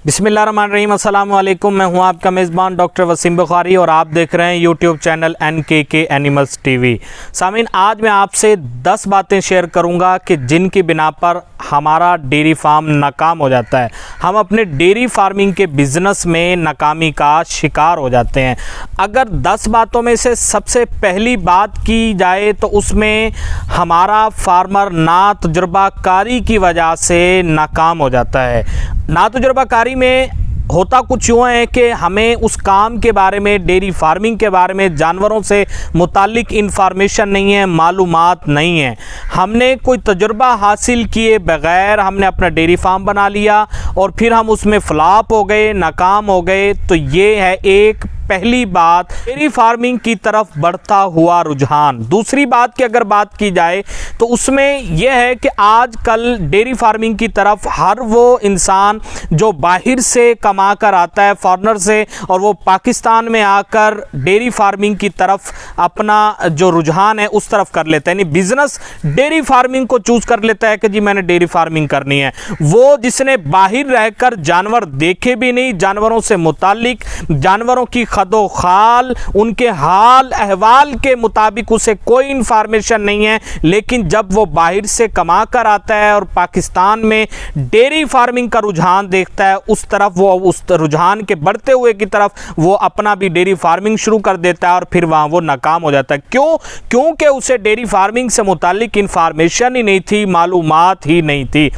बिस्मिल्लाहिर्रहमानिर्रहीम, अस्सलाम वालेकुम। मैं हूं आपका मेज़बान डॉक्टर वसीम बुखारी और आप देख रहे हैं YouTube channel NKK animals TV. Sameen, आज मैं आपसे 10 बातें शेयर करूंगा कि जिनकी बिना पर हमारा डेयरी फार्म नाकाम हो जाता है, हम अपने डेयरी फार्मिंग के बिज़नेस में नाकामी का शिकार हो जाते हैं। अगर 10 बातों में से सबसे पहली बात की जाए तो उसमें हमारा फार्मर ना तजुर्बाकारी की वजह से नाकाम हो जाता है। ना तजुर्बाकारी में होता कुछ यूँ है कि हमें उस काम के बारे में, डेयरी फार्मिंग के बारे में, जानवरों से मुतालिक इन्फॉर्मेशन नहीं है, मालूमात नहीं है। हमने कोई तजुर्बा हासिल किए बग़ैर हमने अपना डेयरी फार्म बना लिया और फिर हम उसमें फ्लॉप हो गए, नाकाम हो गए। तो ये है एक पहली बात, डेयरी फार्मिंग की तरफ बढ़ता हुआ रुझान। दूसरी बात की अगर बात की जाए तो उसमें यह है कि आजकल डेयरी फार्मिंग की तरफ हर वो इंसान जो बाहर से कमा कर आता है फॉरेनर से, और वो पाकिस्तान में आकर डेयरी फार्मिंग की तरफ अपना जो रुझान है उस तरफ कर लेता है, यानी बिजनेस डेयरी फार्मिंग को चूज कर लेता है कि जी मैंने डेयरी फार्मिंग करनी है। वो जिसने बाहर रहकर जानवर देखे भी नहीं, जानवरों से मुतालिक, जानवरों की खदो खाल, उनके हाल अहवाल के मुताबिक उसे कोई इंफॉर्मेशन नहीं है, लेकिन जब वो बाहर से कमा कर आता है और पाकिस्तान में डेयरी फार्मिंग का रुझान देखता है, उस तरफ वो उस रुझान के बढ़ते हुए की तरफ वो अपना भी डेयरी फार्मिंग शुरू कर देता है और फिर वहाँ वो नाकाम हो जाता है। क्यों? क्योंकि उसे डेयरी फार्मिंग से मुतालिक इंफॉर्मेशन ही नहीं थी, मालूमात ही नहीं थी।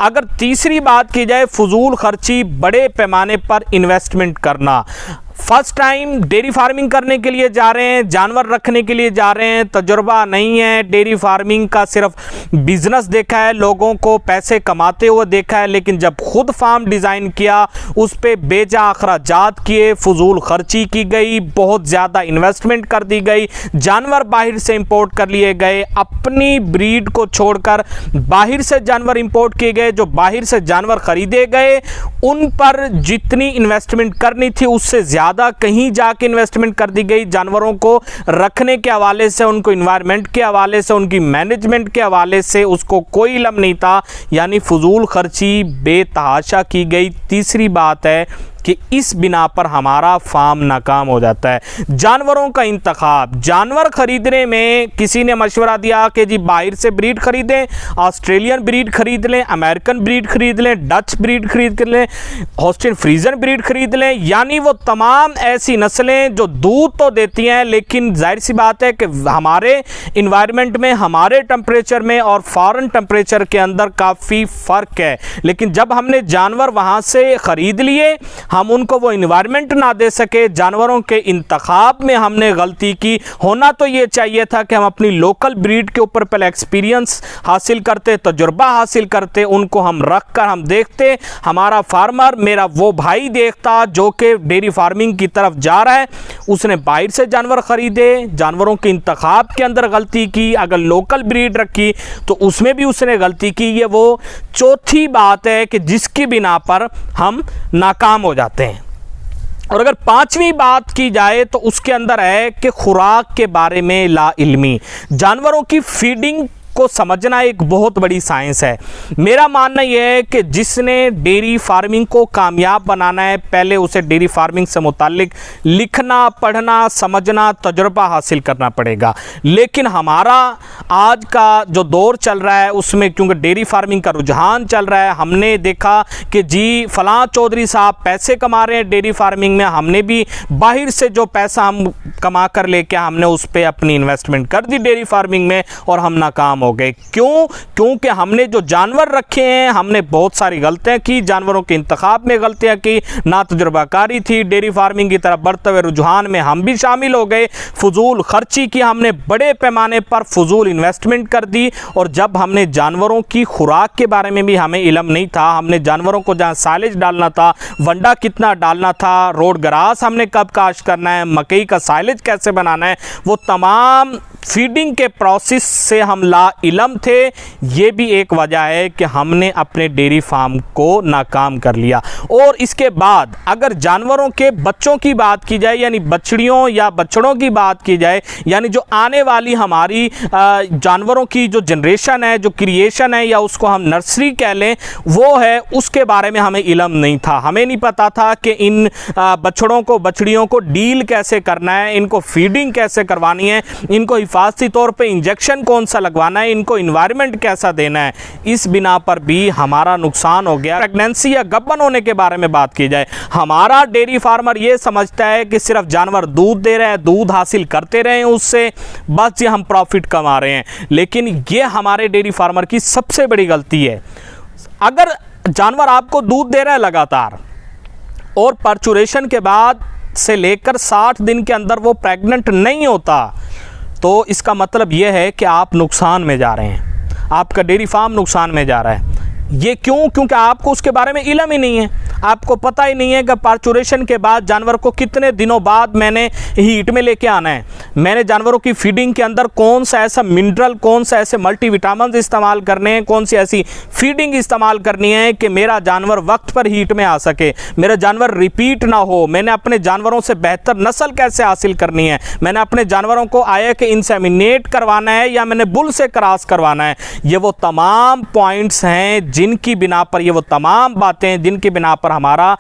अगर तीसरी बात की जाए, फजूल खर्ची, बड़े पैमाने पर इन्वेस्टमेंट करना। फर्स्ट टाइम डेयरी फार्मिंग करने के लिए जा रहे हैं, जानवर रखने के लिए जा रहे हैं, तजुर्बा नहीं है, डेयरी फार्मिंग का सिर्फ बिजनेस देखा है, लोगों को पैसे कमाते हुए देखा है, लेकिन जब खुद फार्म डिज़ाइन किया उस पर बेजा अखराजात किए, फजूल खर्ची की गई, बहुत ज़्यादा इन्वेस्टमेंट कर दी गई, जानवर बाहर से इंपोर्ट कर लिए गए, अपनी ब्रीड को छोड़कर बाहर से जानवर इंपोर्ट किए गए। जो बाहर से जानवर खरीदे गए उन पर जितनी इन्वेस्टमेंट करनी थी उससे ज़्यादा कहीं जाके इन्वेस्टमेंट कर दी गई। जानवरों को रखने के हवाले से, उनको इन्वायरमेंट के हवाले से, उनकी मैनेजमेंट के हवाले से उसको कोई इल्म नहीं था, यानी फजूल खर्ची बेतहाशा की गई। तीसरी बात है कि इस बिना पर हमारा फार्म नाकाम हो जाता है। जानवरों का इंतखाब, जानवर खरीदने में किसी ने मशवरा दिया कि जी बाहर से ब्रीड खरीदें, ऑस्ट्रेलियन ब्रीड खरीद लें, अमेरिकन ब्रीड खरीद लें, डच ब्रीड खरीद लें, हॉस्टिन फ्रीजन ब्रीड खरीद लें, यानी वो तमाम ऐसी नस्लें जो दूध तो देती हैं, लेकिन जाहिर सी बात है कि हमारे इन्वायरमेंट में, हमारे टेम्परेचर में और फॉरेन टेम्परेचर के अंदर काफ़ी फ़र्क है। लेकिन जब हमने जानवर वहाँ से ख़रीद लिए, हम उनको वो इन्वायरमेंट ना दे सके, जानवरों के इंतखाब में हमने गलती की। होना तो ये चाहिए था कि हम अपनी लोकल ब्रीड के ऊपर पहले एक्सपीरियंस हासिल करते, तजुर्बा हासिल करते, उनको हम रख कर हम देखते। हमारा फार्मर, मेरा वो भाई देखता जो कि डेयरी फार्मिंग की तरफ जा रहा है, उसने बाहर से जानवर खरीदे, जानवरों के इंतखाब के अंदर गलती की, अगर लोकल ब्रीड रखी तो उसमें भी उसने गलती की। ये वो चौथी बात है कि जिसकी बिना पर हम नाकाम हो जाते हैं। और अगर पांचवी बात की जाए तो उसके अंदर है कि खुराक के बारे में लाइल्मी। जानवरों की फीडिंग को समझना एक बहुत बड़ी साइंस है। मेरा मानना यह है कि जिसने डेयरी फार्मिंग को कामयाब बनाना है, पहले उसे डेयरी फार्मिंग से मुतालिक लिखना, पढ़ना, समझना, तजुर्बा हासिल करना पड़ेगा। लेकिन हमारा आज का जो दौर चल रहा है उसमें क्योंकि डेयरी फार्मिंग का रुझान चल रहा है, हमने देखा कि जी फलां चौधरी साहब पैसे कमा रहे हैं डेयरी फार्मिंग में, हमने भी बाहर से जो पैसा हम कमा कर लेके हमने उस पर अपनी इन्वेस्टमेंट कर दी डेयरी फार्मिंग में और हम नाकाम हो गए। क्यों? क्योंकि हमने जो जानवर रखे हैं, हमने बहुत सारी गलतियां की, जानवरों के इंतखाब में गलतियां की, ना तजुर्बाकारी थी, डेयरी फार्मिंग की तरफ बढ़ते हुए रुझान में हम भी शामिल हो गए, फजूल खर्ची की, हमने बड़े पैमाने पर फजूल इन्वेस्टमेंट कर दी। और जब हमने जानवरों की खुराक के बारे में भी हमें इल्म नहीं था, हमने जानवरों को जहाँ साइलेज डालना था, वंडा कितना डालना था, रोड ग्रास हमने कब काश्त करना है, मकई का साइलेज कैसे बनाना है, वो तमाम फीडिंग के प्रोसेस से हम ला इल्म थे, ये भी एक वजह है कि हमने अपने डेयरी फार्म को नाकाम कर लिया। और इसके बाद अगर जानवरों के बच्चों की बात की जाए, यानी बछड़ियों या बछड़ों की बात की जाए, यानी जो आने वाली हमारी जानवरों की जो जनरेशन है, जो क्रिएशन है, या उसको हम नर्सरी कह लें, वो है, उसके बारे में हमें इल्म नहीं था। हमें नहीं पता था कि इन बछड़ों को, बछड़ियों को डील कैसे करना है, इनको फीडिंग कैसे करवानी है, इनको हिफाजती तौर पे इंजेक्शन कौन सा लगवाना है, इनको इन्वायरमेंट कैसा देना है। इस बिना पर भी हमारा नुकसान हो गया। प्रेगनेंसी या गब्बन होने के बारे में बात की जाए, हमारा डेयरी फार्मर ये समझता है कि सिर्फ जानवर दूध दे रहे हैं, दूध हासिल करते रहे उससे, बस ये हम प्रॉफिट कमा रहे हैं। लेकिन ये हमारे डेयरी फार्मर की सबसे बड़ी गलती है। अगर जानवर आपको दूध दे रहा है लगातार और पर्चुरेशन के बाद से लेकर 60 दिन के अंदर वो प्रेग्नेंट नहीं होता, तो इसका मतलब यह है कि आप नुकसान में जा रहे हैं, आपका डेयरी फार्म नुकसान में जा रहा है। ये क्यों? क्योंकि आपको उसके बारे में इल्म ही नहीं है, आपको पता ही नहीं है कि पार्चुरेशन के बाद जानवर को कितने दिनों बाद मैंने हीट में लेके आना है, मैंने जानवरों की फीडिंग के अंदर कौन सा ऐसा मिनरल, कौन सा ऐसे मल्टीविटामिन इस्तेमाल करने हैं, कौन सी ऐसी फीडिंग इस्तेमाल करनी है कि मेरा जानवर वक्त पर हीट में आ सके, मेरा जानवर रिपीट ना हो, मैंने अपने जानवरों से बेहतर नस्ल कैसे हासिल करनी है, मैंने अपने जानवरों को आया कि इंसेमिनेट करवाना है या मैंने बुल से क्रॉस करवाना है। ये वो तमाम पॉइंट्स हैं जिनकी बिना पर, ये वो तमाम बातें जिनकी बिना पर हमारा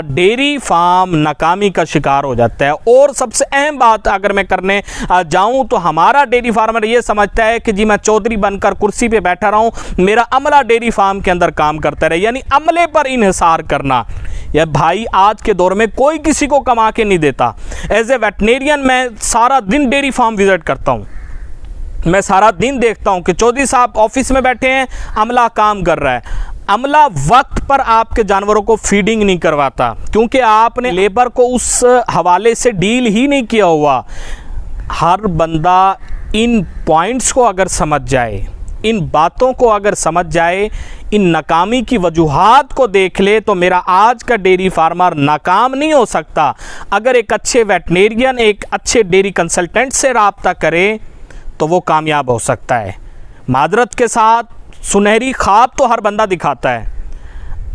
डेयरी फार्म नाकामी का शिकार हो जाता है। और सबसे अहम बात अगर मैं करने जाऊं तो हमारा डेयरी फार्मर ये समझता है कि जी मैं चौधरी बनकर कुर्सी पे बैठा रहा हूं, मेरा अमला डेयरी फार्म के अंदर काम करता रहे, यानी अमले पर इन्हिसार करना। या भाई आज के दौर में कोई किसी को कमा के नहीं देता। एज ए वेटनेरियन मैं सारा दिन डेयरी फार्म विजिट करता हूं, मैं सारा दिन देखता हूं कि चौधरी साहब ऑफिस में बैठे हैं, अमला काम कर रहा है। अमला वक्त पर आपके जानवरों को फीडिंग नहीं करवाता क्योंकि आपने लेबर को उस हवाले से डील ही नहीं किया हुआ। हर बंदा इन पॉइंट्स को अगर समझ जाए, इन बातों को अगर समझ जाए, इन नाकामी की वजूहात को देख ले, तो मेरा आज का डेयरी फार्मर नाकाम नहीं हो सकता। अगर एक अच्छे वेटनेरियन, एक अच्छे डेयरी कंसल्टेंट से राब्ता करे तो वो कामयाब हो सकता है। मादरत के साथ सुनहरी ख्वाब तो हर बंदा दिखाता है,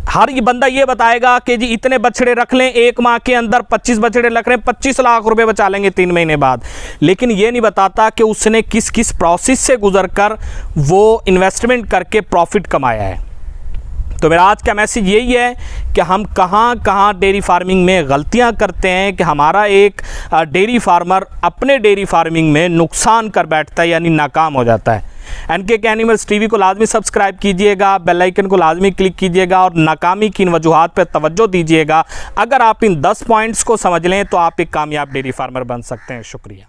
हर बंदा ये बताएगा कि जी इतने बछड़े रख लें, एक माह के अंदर 25 बछड़े रख लें, 25 लाख रुपए बचा लेंगे 3 महीने बाद। लेकिन ये नहीं बताता कि उसने किस किस प्रोसेस से गुजरकर वो इन्वेस्टमेंट करके प्रॉफिट कमाया है। तो मेरा आज का मैसेज यही है कि हम कहाँ डेयरी फार्मिंग में गलतियां करते हैं कि हमारा एक डेयरी फार्मर अपने डेयरी फार्मिंग में नुकसान कर बैठता है, यानी नाकाम हो जाता है। एनकेके एनिमल्स टीवी को लाजमी सब्सक्राइब कीजिएगा, बेल आइकन को लाजमी क्लिक कीजिएगा और नाकामी की इन वजूहात पर तवज्जो दीजिएगा। अगर आप इन 10 पॉइंट्स को समझ लें तो आप एक कामयाब डेयरी फार्मर बन सकते हैं। शुक्रिया।